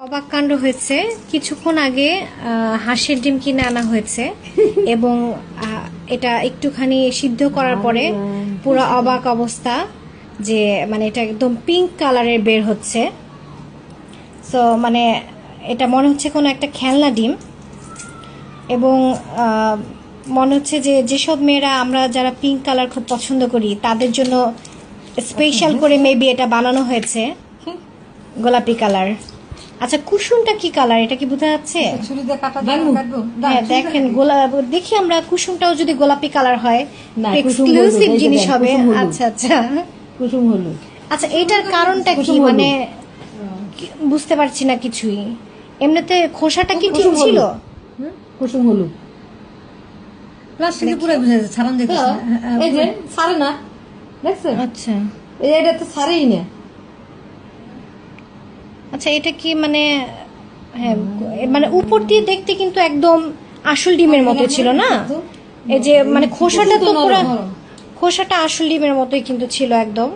অবাক কাণ্ড হয়েছে। কিছুক্ষণ আগে হাঁসের ডিম কিনে আনা হয়েছে এবং এটা একটুখানি সিদ্ধ করার পরে পুরো অবাক অবস্থা যে মানে এটা একদম পিঙ্ক কালারের বের হচ্ছে। সো মানে এটা মনে হচ্ছে কোনো একটা খেলনা ডিম এবং মনে হচ্ছে যে যেসব মেয়েরা আমরা যারা পিঙ্ক কালার খুব পছন্দ করি তাদের জন্য স্পেশাল করে মেবি এটা বানানো হয়েছে গোলাপি কালার। আচ্ছা, কুসুমটা কি কালার এটা কি বোঝা যাচ্ছে? হ্যাঁ দেখেন, দেখি আমরা কুসুমটাও যদি গোলাপি কালার হয় এক্সক্লুসিভ জিনিস হবে। আচ্ছা আচ্ছা, কুসুম হলুদ। আচ্ছা এটার কারণটা কি মানে বুঝতে পারছি না কিছুই। এমনিতে খোসাটা কি ঠিক ছিল? কুসুম হলুদ প্লাস্টিকে পুরো বুঝা যাচ্ছে, ছাড়ান দেখছ এই যে ছাড়ে না, দেখছেন? আচ্ছা এটা তো ছাড়েই না। আচ্ছা এটা কি মানে হ্যাঁ মানে উপর দিয়ে দেখতে কিন্তু একদম আসল ডিমের মতো ছিল না? এই যে মানে খোসাটা তো পুরো খোসাটা আসল ডিমের মতোই কিন্তু ছিল একদম।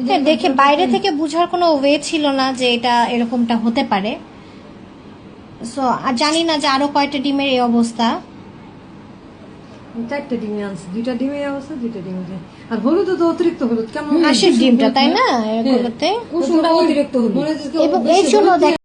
হ্যাঁ দেখে বাইরে থেকে বোঝার কোনো ওয়ে ছিল না যে এটা এরকমটা হতে পারে। সো আর জানি না যে আরো কয়টা ডিমের এই অবস্থা। 4টা ডিমে আনছে, 2টা ডিমে অবস্থা, 2টা ডিমে যায়। আর হলুদ তো অতিরিক্ত হলুদ, কেমন হাঁসের ডিমটা তাই না এরকমতে কুসুমটা অতিরিক্ত হলুদ এবং এর জন্য